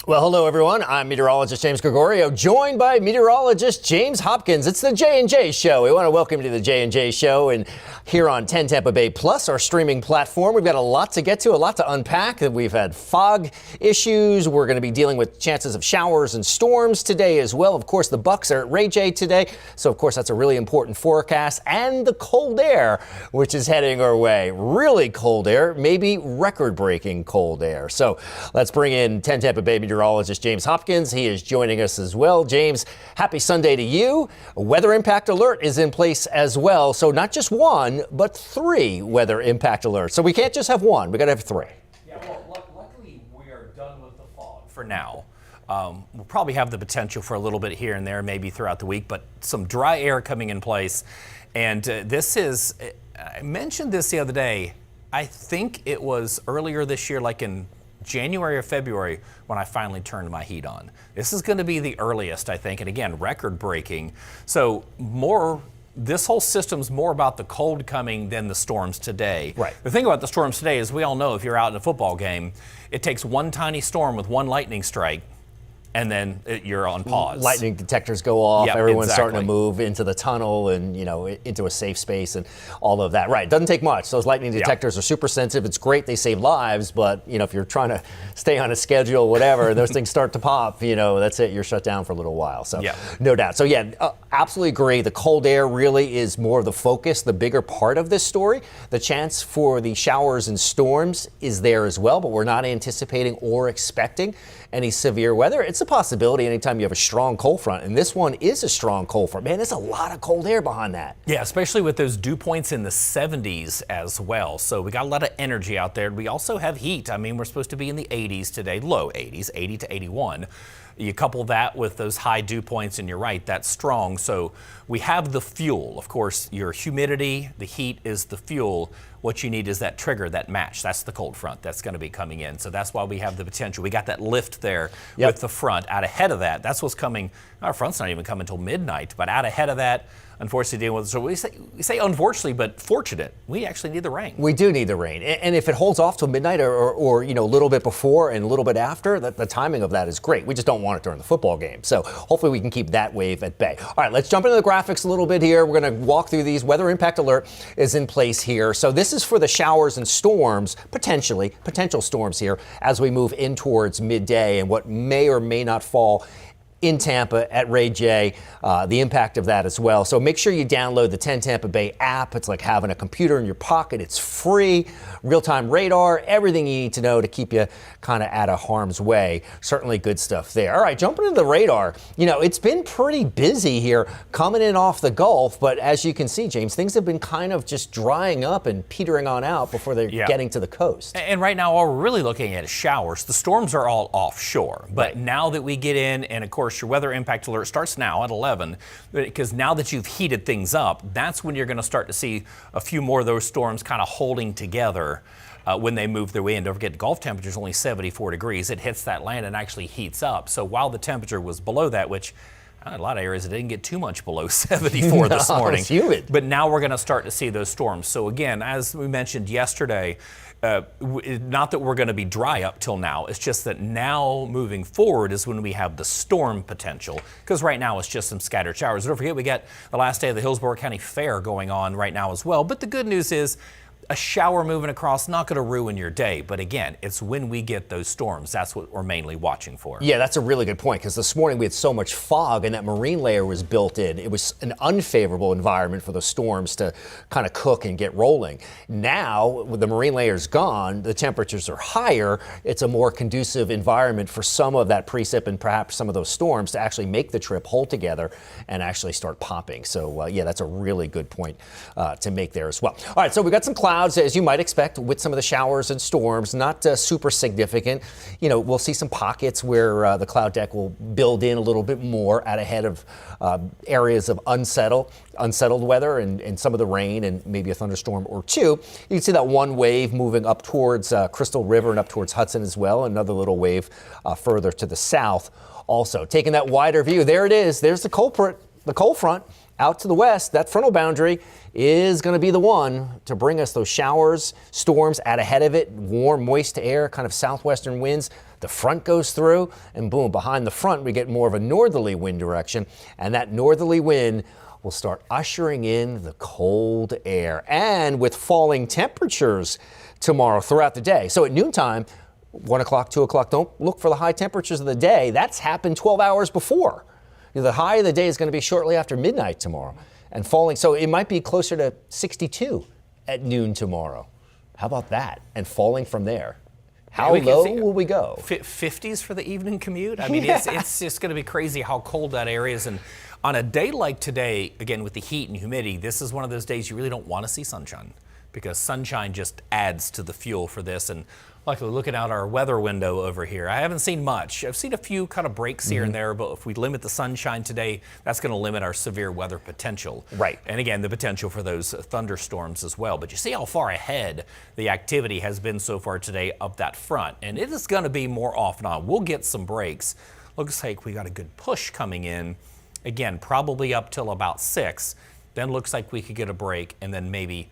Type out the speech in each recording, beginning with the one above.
Well, hello, everyone. I'm meteorologist James Gregorio, joined by meteorologist James Hopkins. It's the J&J Show. We want to welcome you to the J&J Show and here on 10 Tampa Bay Plus, our streaming platform. We've got a lot to get to, a lot to unpack. We've had fog issues. We're going to be dealing with chances of showers and storms today as well. Of course, the Bucks are at Ray J today. So, of course, that's a really important forecast. And the cold air, which is heading our way. Really cold air, maybe record-breaking cold air. So let's bring in 10 Tampa Bay meteorologist James Hopkins. He is joining us as well. James, happy Sunday to you. A weather impact alert is in place as well. So not just one, but 3 weather impact alerts. So we can't just have one. We got to have 3. Yeah, well, luckily we are done with the fog for now. We'll probably have the potential for a little bit here and there, maybe throughout the week, but some dry air coming in place. And this is, I mentioned this the other day, I think it was earlier this year, like in January or February, when I finally turned my heat on. This is going to be the earliest, I think, and again, record breaking. So this whole system's more about the cold coming than the storms today. Right. The thing about the storms today is we all know if you're out in a football game, it takes one tiny storm with one lightning strike, and then you're on pause. Lightning detectors go off. Yep, Everyone's exactly. starting to move into the tunnel and, into a safe space and all of that. Right. It doesn't take much. Those lightning detectors are super sensitive. It's great. They save lives. But, if you're trying to stay on a schedule, whatever, those things start to pop, that's it. You're shut down for a little while. So no doubt. So, absolutely agree. The cold air really is more of the focus, the bigger part of this story. The chance for the showers and storms is there as well, but we're not anticipating or expecting any severe weather. It's a possibility anytime you have a strong cold front, and this one is a strong cold front. Man, there's a lot of cold air behind that. Yeah, especially with those dew points in the 70s as well. So we got a lot of energy out there. We also have heat. I mean, we're supposed to be in the 80s today, low 80s, 80 to 81. You couple that with those high dew points, and you're right, that's strong. So we have the fuel. Of course, your humidity, the heat is the fuel. What you need is that trigger, that match. That's the cold front that's going to be coming in. So that's why we have the potential. We got that lift there with the front. Out ahead of that, that's what's coming. Our front's not even coming until midnight, but out ahead of that, unfortunately dealing with. So we say unfortunately, but fortunate. We actually need the rain. We do need the rain, and if it holds off till midnight or a little bit before and a little bit after, the timing of that is great. We just don't want it during the football game. So hopefully we can keep that wave at bay. All right, let's jump into the graphics a little bit here. We're going to walk through these. Weather impact alert is in place here. So this is for the showers and storms, potential storms here as we move in towards midday and what may or may not fall in Tampa at Ray J, the impact of that as well. So make sure you download the 10 Tampa Bay app. It's like having a computer in your pocket. It's free, real-time radar, everything you need to know to keep you kind of out of harm's way. Certainly good stuff there. All right, jumping into the radar. It's been pretty busy here coming in off the Gulf, but as you can see, James, things have been kind of just drying up and petering on out before they're getting to the coast. And right now, all we're really looking at is showers. The storms are all offshore, but now that we get in, and of course, your weather impact alert starts now at 11, because now that you've heated things up, that's when you're going to start to see a few more of those storms kind of holding together when they move their way in. Don't forget, Gulf temperature is only 74 degrees. It hits that land and actually heats up. So while the temperature was below that, which a lot of areas it didn't get too much below 74 this morning. It's humid. But now we're going to start to see those storms. So again, as we mentioned yesterday, not that we're going to be dry up till now. It's just that now moving forward is when we have the storm potential, because right now it's just some scattered showers. Don't forget, we got the last day of the Hillsborough County Fair going on right now as well. But the good news is a shower moving across, not going to ruin your day. But again, it's when we get those storms. That's what we're mainly watching for. Yeah, that's a really good point, because this morning we had so much fog and that marine layer was built in. It was an unfavorable environment for the storms to kind of cook and get rolling. Now, with the marine layer's gone, the temperatures are higher. It's a more conducive environment for some of that precip and perhaps some of those storms to actually make the trip hold together and actually start popping. So, that's a really good point to make there as well. All right, so we got some clouds, as you might expect, with some of the showers and storms, not super significant. We'll see some pockets where the cloud deck will build in a little bit more out ahead of areas of unsettled weather and some of the rain and maybe a thunderstorm or two. You can see that one wave moving up towards Crystal River and up towards Hudson as well. Another little wave further to the south. Also, taking that wider view, there it is. There's the cold front out to the west. That frontal boundary is going to be the one to bring us those showers, storms out ahead of it, warm, moist air, kind of southwestern winds. The front goes through, and boom, behind the front, we get more of a northerly wind direction, and that northerly wind will start ushering in the cold air, and with falling temperatures tomorrow throughout the day. So at noontime, 1 o'clock, 2 o'clock, don't look for the high temperatures of the day. That's happened 12 hours before. The high of the day is going to be shortly after midnight tomorrow and falling. So it might be closer to 62 at noon tomorrow. How about that? And falling from there. How low will we go? 50s for the evening commute? I mean, it's just going to be crazy how cold that area is. And on a day like today, again, with the heat and humidity, this is one of those days you really don't want to see sunshine, because sunshine just adds to the fuel for this. And luckily, looking out our weather window over here, I haven't seen much. I've seen a few kind of breaks here and there, but if we limit the sunshine today, that's going to limit our severe weather potential. Right. And again, the potential for those thunderstorms as well. But you see how far ahead the activity has been so far today up that front. And it is going to be more off and on. We'll get some breaks. Looks like we got a good push coming in. Again, probably up till about 6. Then looks like we could get a break, and then maybe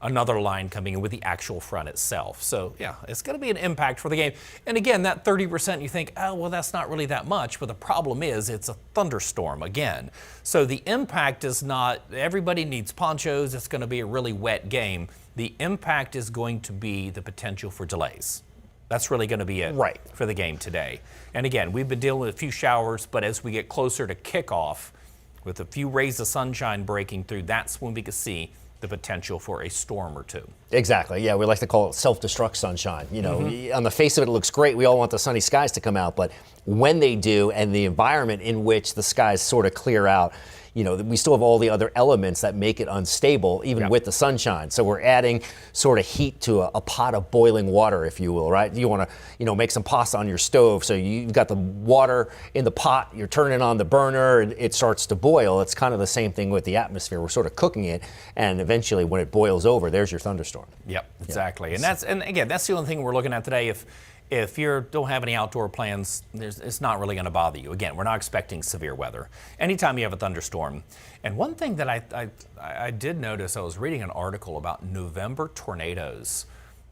another line coming in with the actual front itself. So yeah, it's going to be an impact for the game. And again, that 30%, you think, oh, well, that's not really that much. But the problem is it's a thunderstorm again. So the impact is not, everybody needs ponchos. It's going to be a really wet game. The impact is going to be the potential for delays. That's really going to be it for the game today. And again, we've been dealing with a few showers, but as we get closer to kickoff, with a few rays of sunshine breaking through, that's when we can see the potential for a storm or two. Exactly. Yeah, we like to call it self-destruct sunshine. You know, on the face of it, it looks great. We all want the sunny skies to come out, but when they do, and the environment in which the skies sort of clear out, you know, we still have all the other elements that make it unstable, even with the sunshine. So we're adding sort of heat to a pot of boiling water, if you will, right? You want to, you know, make some pasta on your stove. So you've got the water in the pot, you're turning on the burner, and it starts to boil. It's kind of the same thing with the atmosphere. We're sort of cooking it, and eventually when it boils over, there's your thunderstorm. Yep, exactly. And and again, that's the only thing we're looking at today. If you don't have any outdoor plans, it's not really going to bother you. Again, we're not expecting severe weather. Anytime you have a thunderstorm. And one thing that I did notice, I was reading an article about November tornadoes,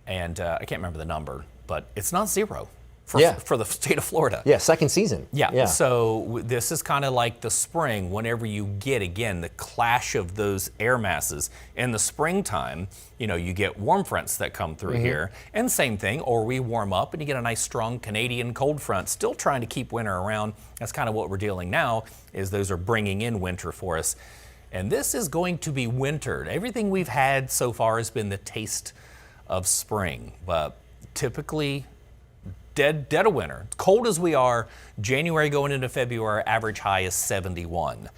and I can't remember the number, but it's not zero for the state of Florida. Yeah, second season. Yeah. So this is kind of like the spring. Whenever you get, again, the clash of those air masses in the springtime, you know, you get warm fronts that come through here, and same thing, or we warm up and you get a nice strong Canadian cold front, still trying to keep winter around. That's kind of what we're dealing now, is those are bringing in winter for us. And this is going to be wintered. Everything we've had so far has been the taste of spring, but typically dead of winter. Cold as we are, January going into February, average high is 71.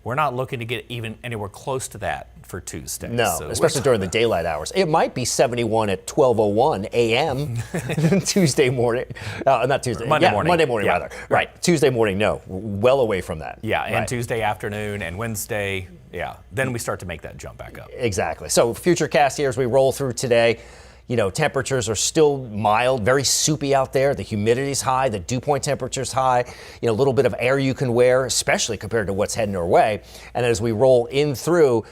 We're not looking to get even anywhere close to that for Tuesday. No, so especially during the daylight hours. It might be 71 at 12:01 a.m. Tuesday morning. Not Tuesday. Monday morning. Monday morning, rather. Right. Tuesday morning, no. Well away from that. Yeah, and Tuesday afternoon and Wednesday, then we start to make that jump back up. Exactly. So futurecast here as we roll through today. You know, temperatures are still mild, very soupy out there. The humidity's high, the dew point temperature's high. You know, a little bit of air you can wear, especially compared to what's heading our way. And as we roll in through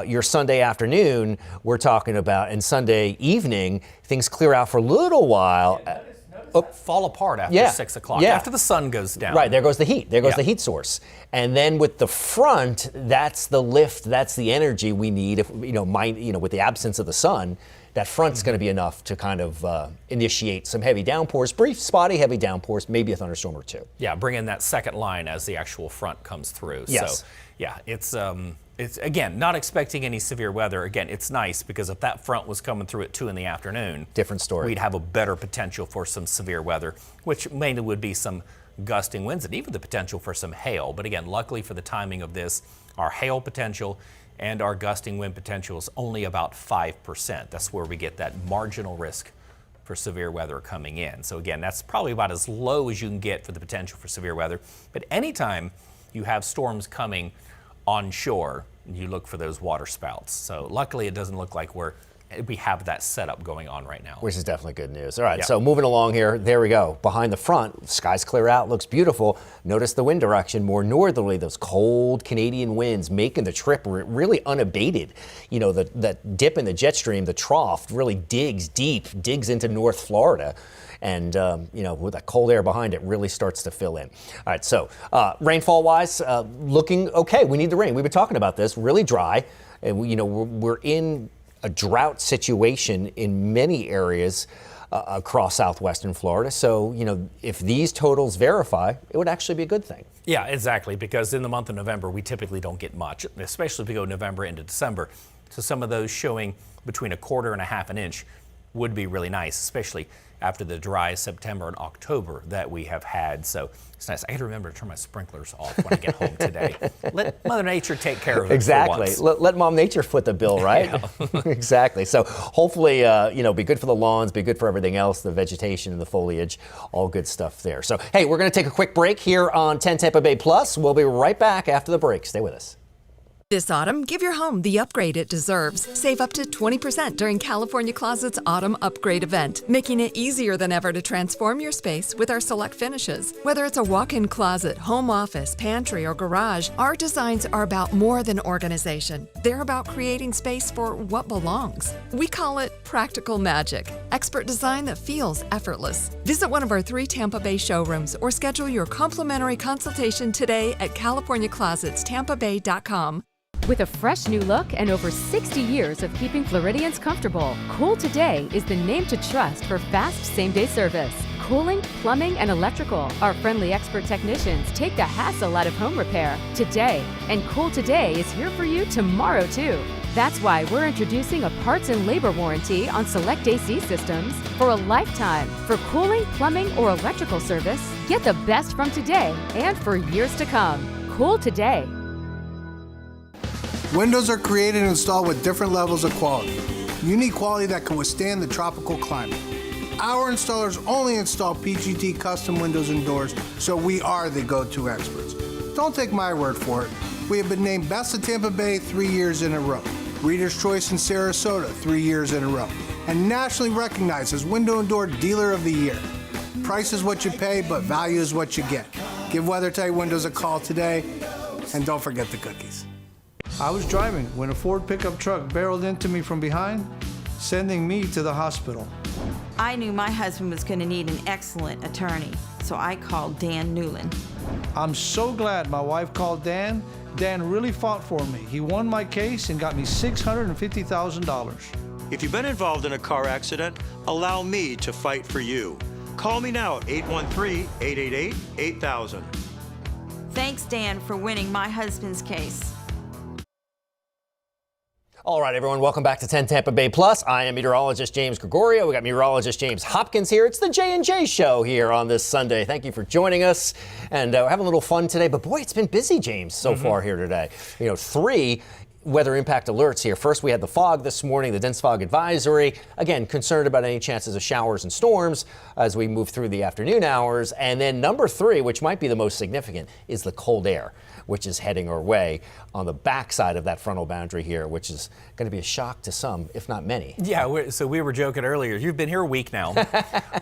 your Sunday afternoon, we're talking about, and Sunday evening, things clear out for a little while. Fall apart after 6 o'clock, after the sun goes down. Right, there goes the heat. There goes the heat source. And then with the front, that's the lift, that's the energy we need. If with the absence of the sun, that front's going to be enough to kind of initiate some heavy downpours, brief, spotty heavy downpours, maybe a thunderstorm or two. Yeah, bring in that second line as the actual front comes through. Yes. So, yeah, it's again, not expecting any severe weather. Again, it's nice because if that front was coming through at 2 in the afternoon, different story. We'd have a better potential for some severe weather, which mainly would be some gusting winds and even the potential for some hail. But again, luckily for the timing of this, our hail potential and our gusting wind potential is only about 5%. That's where we get that marginal risk for severe weather coming in. So again, that's probably about as low as you can get for the potential for severe weather. But anytime you have storms coming onshore, you look for those water spouts. So luckily it doesn't look like we're we have that setup going on right now. Which is definitely good news. All right, Yeah. so moving along here, there we go. Behind the front, skies clear out, looks beautiful. Notice the wind direction, more northerly, those cold Canadian winds making the trip really unabated. You know, that dip in the jet stream, the trough, really digs deep, digs into North Florida. And, you know, with that cold air behind it, really starts to fill in. All right, so rainfall-wise, looking okay. We need the rain. We've been talking about this, really dry. And, you know, we're in a drought situation in many areas across southwestern Florida. So, you know, if these totals verify, it would actually be a good thing. Yeah, exactly, because in the month of November, we typically don't get much, especially if we go November into December. So some of those showing between a quarter and a half an inch would be really nice, especially after the dry September and October that we have had. So it's nice. I got to remember to turn my sprinklers off when I get home today. Let Mother Nature take care of it. Exactly. For once. Let Mom Nature foot the bill, right? Yeah. Exactly. So hopefully, you know, be good for the lawns, be good for everything else, the vegetation and the foliage, all good stuff there. So, hey, we're going to take a quick break here on 10 Tampa Bay Plus. We'll be right back after the break. Stay with us. This autumn, give your home the upgrade it deserves. Save up to 20% during California Closet's Autumn Upgrade event, making it easier than ever to transform your space with our select finishes. Whether it's a walk-in closet, home office, pantry, or garage, our designs are about more than organization. They're about creating space for what belongs. We call it practical magic, expert design that feels effortless. Visit one of our 3 Tampa Bay showrooms or schedule your complimentary consultation today at CaliforniaClosetsTampaBay.com. With a fresh new look and over 60 years of keeping Floridians comfortable, Cool Today is the name to trust for fast same-day service. Cooling, plumbing, and electrical. Our friendly expert technicians take the hassle out of home repair today. And Cool Today is here for you tomorrow, too. That's why we're introducing a parts and labor warranty on select AC systems for a lifetime. For cooling, plumbing, or electrical service, get the best from today and for years to come. Cool Today. Windows are created and installed with different levels of quality. Unique quality that can withstand the tropical climate. Our installers only install PGT custom windows and doors, so we are the go-to experts. Don't take my word for it. We have been named Best of Tampa Bay 3 years in a row, Reader's Choice in Sarasota 3 years in a row, and nationally recognized as Window and Door Dealer of the Year. Price is what you pay, but value is what you get. Give WeatherTight Windows a call today, and don't forget the cookies. I was driving when a Ford pickup truck barreled into me from behind, sending me to the hospital. I knew my husband was going to need an excellent attorney, so I called Dan Newland. I'm so glad my wife called Dan. Dan really fought for me. He won my case and got me $650,000. If you've been involved in a car accident, allow me to fight for you. Call me now at 813-888-8000. Thanks, Dan, for winning my husband's case. All right, everyone, welcome back to 10 Tampa Bay Plus. I am meteorologist James Gregorio. We got meteorologist James Hopkins here. It's the J&J show here on this Sunday. Thank you for joining us. And we're having a little fun today. But boy, it's been busy, James, so far here today. You know, 3 weather impact alerts here. First, we had the fog this morning, the dense fog advisory. Again, concerned about any chances of showers and storms as we move through the afternoon hours. And then number 3, which might be the most significant, is the cold air, which is heading our way on the backside of that frontal boundary here, which is going to be a shock to some, if not many. Yeah, so we were joking earlier. You've been here a week now,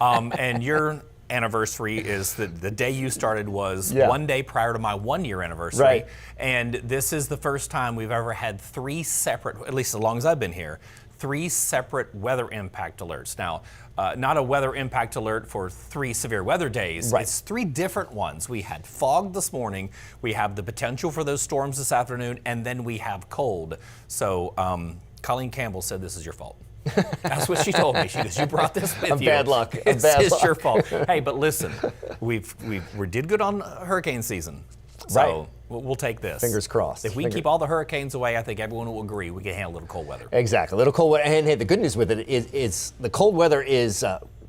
and your anniversary is the day you started was one day prior to my 1-year anniversary. Right. And this is the first time we've ever had 3 separate, at least as long as I've been here, 3 separate weather impact alerts. Now, not a weather impact alert for 3 severe weather days. Right. It's 3 different ones. We had fog this morning, we have the potential for those storms this afternoon, and then we have cold. So Colleen Campbell said this is your fault. That's what she told me. She goes, you brought this with you. Bad luck. It's your fault. Hey, but listen, we did good on hurricane season. So Right. we'll take this. Fingers crossed. If we keep all the hurricanes away, I think everyone will agree we can handle a little cold weather. Exactly. A little cold weather. And hey, the good news with it is the cold weather is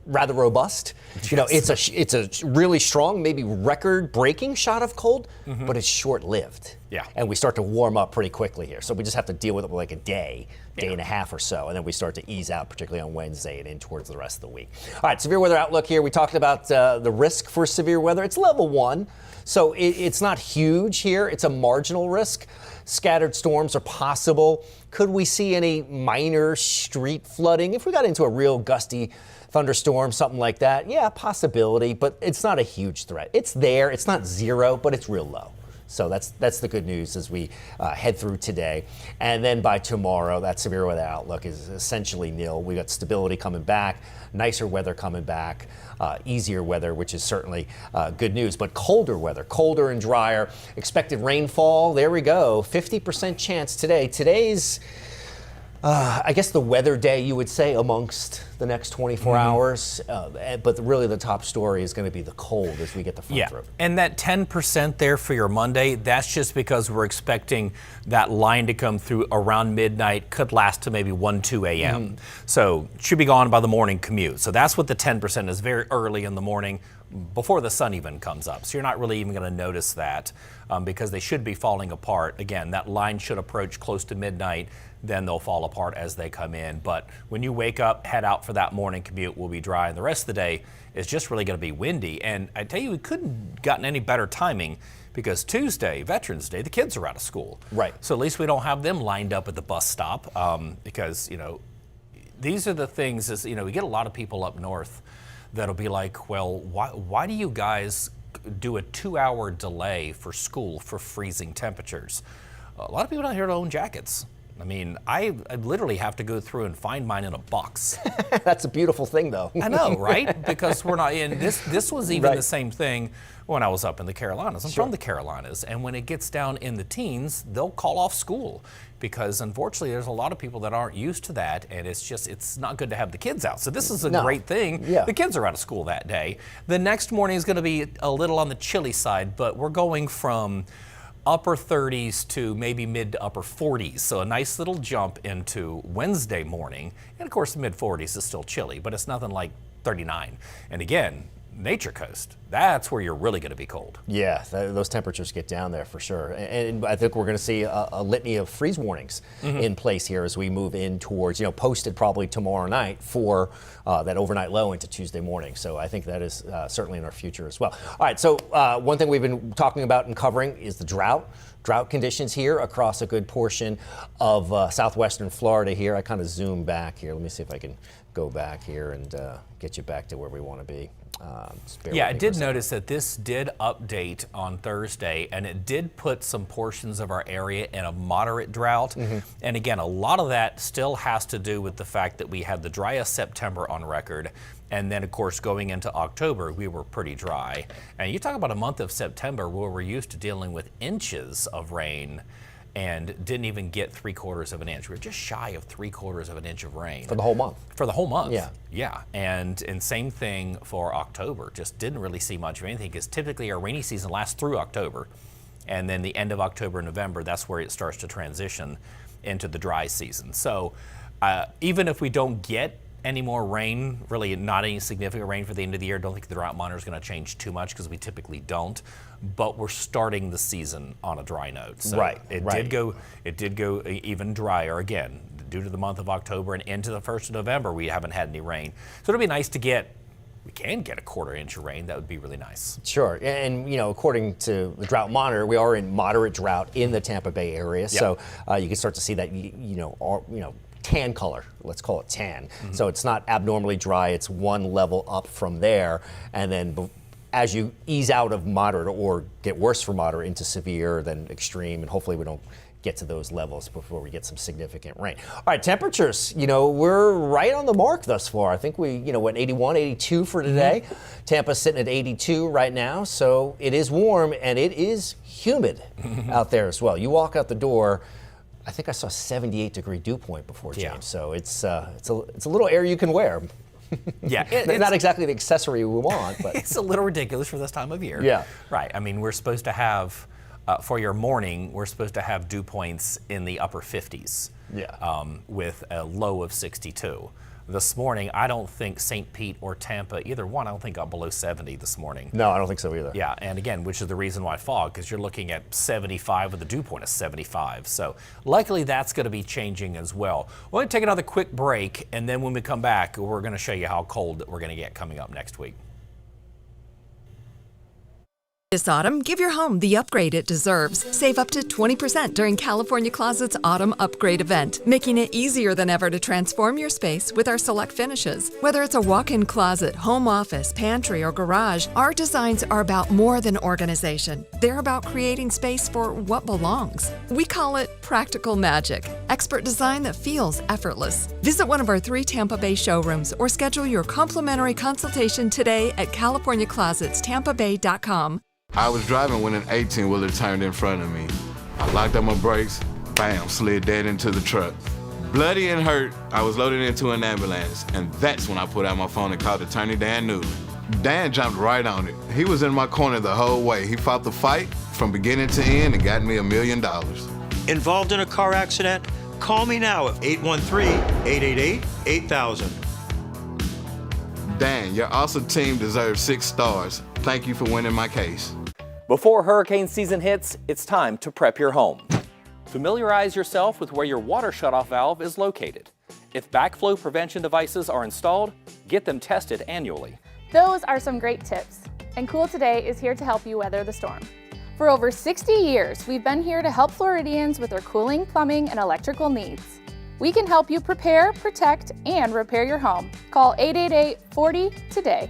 rather robust. Yes. You know, it's a really strong, maybe record-breaking shot of cold, but it's short-lived. Yeah. And we start to warm up pretty quickly here. So we just have to deal with it for like a day and a half or so. And then we start to ease out, particularly on Wednesday and in towards the rest of the week. All right, severe weather outlook here. We talked about the risk for severe weather. It's level 1. So it's not huge here. It's a marginal risk. Scattered storms are possible. Could we see any minor street flooding? If we got into a real gusty thunderstorm, something like that, yeah, possibility, but it's not a huge threat. It's there. It's not zero, but it's real low. So that's the good news as we head through today. And then by tomorrow, that severe weather outlook is essentially nil. We got stability coming back, nicer weather coming back, easier weather, which is certainly good news. But colder weather, colder and drier. Expected rainfall, there we go, 50% chance today. Today's I guess the weather day, you would say, amongst the next 24 hours. But really the top story is going to be the cold as we get the front through. And that 10% there for your Monday, that's just because we're expecting that line to come through around midnight, could last to maybe 1, 2 a.m. So should be gone by the morning commute. So that's what the 10% is, very early in the morning before the sun even comes up. So you're not really even going to notice that because they should be falling apart. Again, that line should approach close to midnight, then they'll fall apart as they come in. But when you wake up, head out for that morning commute, will be dry, and the rest of the day is just really going to be windy. And I tell you, we couldn't gotten any better timing because Tuesday, Veterans Day, the kids are out of school. Right. So at least we don't have them lined up at the bus stop because, you know, these are the things, is, you know, we get a lot of people up north that'll be like, well, why do you guys do a 2-hour delay for school for freezing temperatures? A lot of people down here don't own jackets. I mean, I literally have to go through and find mine in a box. That's a beautiful thing, though. I know, right? Because we're not in this. This was even the same thing when I was up in the Carolinas. I'm from the Carolinas, and when it gets down in the teens, they'll call off school because, unfortunately, there's a lot of people that aren't used to that, and it's not good to have the kids out. So this is a great thing. Yeah. The kids are out of school that day. The next morning is going to be a little on the chilly side, but we're going from upper 30s to maybe mid to upper 40s. So a nice little jump into Wednesday morning. And of course, the mid 40s is still chilly, but it's nothing like 39. And again, Nature Coast, that's where you're really going to be cold. Yeah, those temperatures get down there for sure. And I think we're going to see a litany of freeze warnings in place here as we move in towards, posted probably tomorrow night for that overnight low into Tuesday morning. So I think that is certainly in our future as well. All right, so one thing we've been talking about and covering is the drought conditions here across a good portion of southwestern Florida here. I kind of zoom back here. Let me see if I can go back here and get you back to where we want to be. Yeah, I did notice that this did update on Thursday, and it did put some portions of our area in a moderate drought. And again, a lot of that still has to do with the fact that we had the driest September on record. And then, of course, going into October, we were pretty dry. And you talk about a month of September where we're used to dealing with inches of rain and didn't even get 3/4 of an inch. We were just shy of 3/4 of an inch of rain. For the whole month. For the whole month. Yeah. Yeah. And same thing for October. Just didn't really see much of anything because typically our rainy season lasts through October. And then the end of October, November, that's where it starts to transition into the dry season. So even if we don't get any more rain, really not any significant rain for the end of the year, don't think the drought monitor is going to change too much because we typically don't. But we're starting the season on a dry note. So it did go even drier again due to the month of October and into the 1st of November. We haven't had any rain, so it'll be nice to get. We can get a 1/4 inch of rain. That would be really nice. Sure, and according to the drought monitor, we are in moderate drought in the Tampa Bay area. Yep. So you can start to see that tan color, let's call it tan. So it's not abnormally dry, it's one level up from there, and then as you ease out of moderate or get worse from moderate into severe, then extreme, and hopefully we don't get to those levels before we get some significant rain. All right, temperatures, we're right on the mark thus far. I think we, went 81, 82 for today. Tampa's sitting at 82 right now, so it is warm and it is humid out there as well. You walk out the door, I think I saw 78-degree dew point before, James. Yeah. So it's a little air you can wear. Yeah, it's not exactly the accessory we want, but it's a little ridiculous for this time of year. Yeah, right. I mean, we're supposed to have for your morning, we're supposed to have dew points in the upper 50s. Yeah, with a low of 62. this morning. I don't think St. Pete or Tampa, either one, I don't think got below 70 this morning. No, I don't think so either. Yeah, and again, which is the reason why fog, because you're looking at 75 with a dew point of 75. So likely that's going to be changing as well. We're going to take another quick break, and then when we come back, we're going to show you how cold we're going to get coming up next week. This autumn, give your home the upgrade it deserves. Save up to 20% during California Closet's Autumn Upgrade event, making it easier than ever to transform your space with our select finishes. Whether it's a walk-in closet, home office, pantry, or garage, our designs are about more than organization. They're about creating space for what belongs. We call it practical magic, expert design that feels effortless. Visit one of our 3 Tampa Bay showrooms or schedule your complimentary consultation today at CaliforniaClosetsTampaBay.com. I was driving when an 18-wheeler turned in front of me. I locked up my brakes, bam, slid dead into the truck. Bloody and hurt, I was loaded into an ambulance, and that's when I put out my phone and called attorney Dan Newton. Dan jumped right on it. He was in my corner the whole way. He fought the fight from beginning to end and got me $1 million. Involved in a car accident? Call me now at 813-888-8000. Dan, your awesome team deserves 6 stars. Thank you for winning my case. Before hurricane season hits, it's time to prep your home. Familiarize yourself with where your water shutoff valve is located. If backflow prevention devices are installed, get them tested annually. Those are some great tips, and Cool Today is here to help you weather the storm. For over 60 years, we've been here to help Floridians with their cooling, plumbing, and electrical needs. We can help you prepare, protect, and repair your home. Call 888-40-TODAY.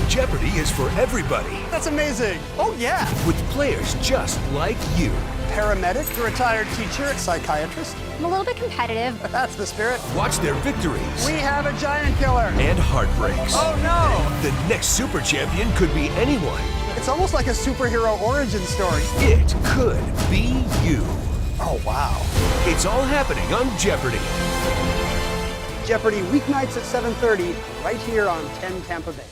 Jeopardy is for everybody. That's amazing. Oh, yeah. With players just like you. Paramedic, retired teacher, psychiatrist. I'm a little bit competitive. That's the spirit. Watch their victories. We have a giant killer. And heartbreaks. Oh, no. The next super champion could be anyone. It's almost like a superhero origin story. It could be you. Oh, wow. It's all happening on Jeopardy. Jeopardy weeknights at 7:30, right here on 10 Tampa Bay.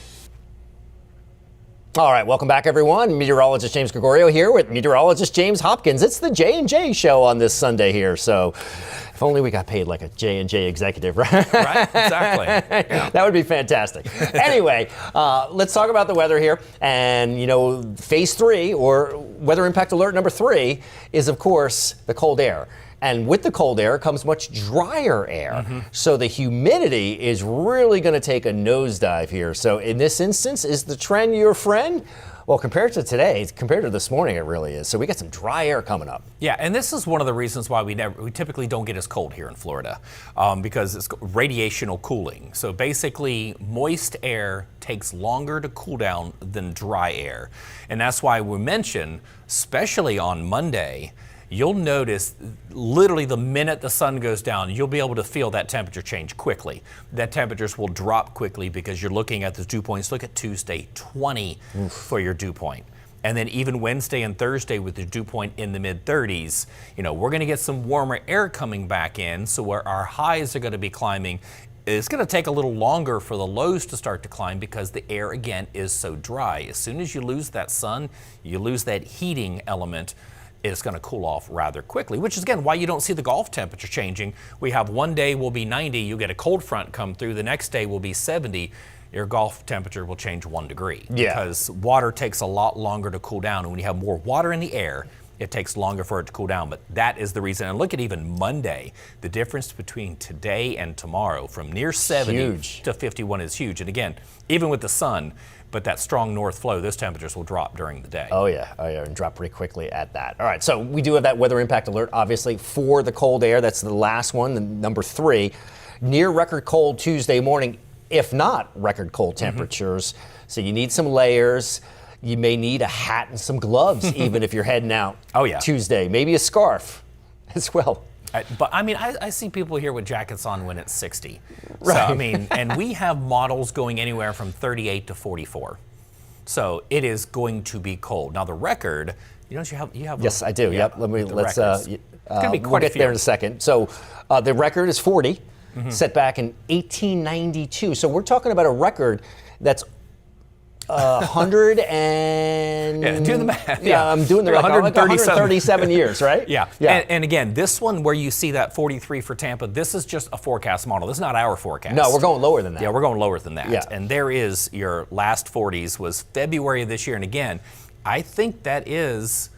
All right, welcome back, everyone. Meteorologist James Gregorio here with meteorologist James Hopkins. It's the J&J show on this Sunday here, so if only we got paid like a J&J executive, right? Right, exactly. Yeah. That would be fantastic. Anyway, let's talk about the weather here. And, you know, phase 3, or weather impact alert number 3, is, of course, the cold air. And with the cold air comes much drier air. So the humidity is really going to take a nosedive here. So in this instance, is the trend your friend? Well, compared to today, compared to this morning, it really is. So we got some dry air coming up. Yeah, and this is one of the reasons why we typically don't get as cold here in Florida, because it's radiational cooling. So basically, moist air takes longer to cool down than dry air. And that's why we mention, especially on Monday, you'll notice literally the minute the sun goes down, you'll be able to feel that temperature change quickly. That temperatures will drop quickly because you're looking at the dew points. Look at Tuesday, 20 for your dew point. And then even Wednesday and Thursday with the dew point in the mid-30s, you know, we're going to get some warmer air coming back in, so where our highs are going to be climbing. It's going to take a little longer for the lows to start to climb because the air, again, is so dry. As soon as you lose that sun, you lose that heating element, it's going to cool off rather quickly, which is, again, why you don't see the Gulf temperature changing. We have one day will be 90, you get a cold front come through, the next day will be 70, your Gulf temperature will change 1 degree. Yeah. Because water takes a lot longer to cool down, and when you have more water in the air, it takes longer for it to cool down, but that is the reason. And look at even Monday, the difference between today and tomorrow from near 70 to 51 is huge. And again, even with the sun, but that strong north flow, those temperatures will drop during the day. Oh yeah, and drop pretty quickly at that. All right, so we do have that weather impact alert, obviously, for the cold air. That's the last one, the number 3. Near record cold Tuesday morning, if not record cold temperatures. So you need some layers. You may need a hat and some gloves, even if you're heading out Tuesday. Maybe a scarf as well. But I mean, I see people here with jackets on when it's 60. Right. So, I mean, and we have models going anywhere from 38 to 44. So it is going to be cold. Now the record, you have. Yes, I do. Yep. Let's it's gonna be quite we'll get there in a second. So the record is 40, set back in 1892. So we're talking about a record that's 100 and... Yeah, do the math. Yeah, I'm doing the math. 137 years, right? Yeah. And again, this one where you see that 43 for Tampa, this is just a forecast model. This is not our forecast. No, we're going lower than that. Yeah, we're going lower than that. Yeah. And there is your last 40s was February of this year. And again, I think that is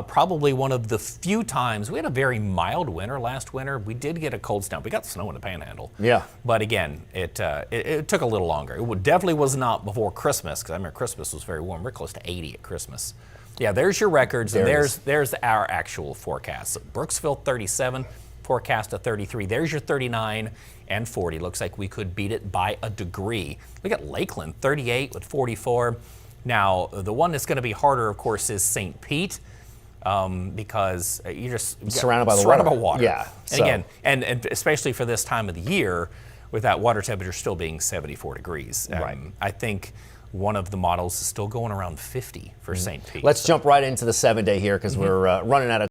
probably one of the few times we had a very mild winter last winter. We did get a cold snap. We got snow in the Panhandle. Yeah. But again, it took a little longer. It definitely was not before Christmas, because I remember Christmas was very warm. We're close to 80 at Christmas. Yeah, there's your records, and there's our actual forecast. So Brooksville 37, forecast of 33. There's your 39 and 40. Looks like we could beat it by a degree. We got Lakeland 38 with 44. Now, the one that's going to be harder, of course, is St. Pete. Because you're just surrounded by water. Yeah. And again, and especially for this time of the year, with that water temperature still being 74 degrees. Right. I think one of the models is still going around 50 for St. Pete. Let's jump right into the 7-day here, because we're running out of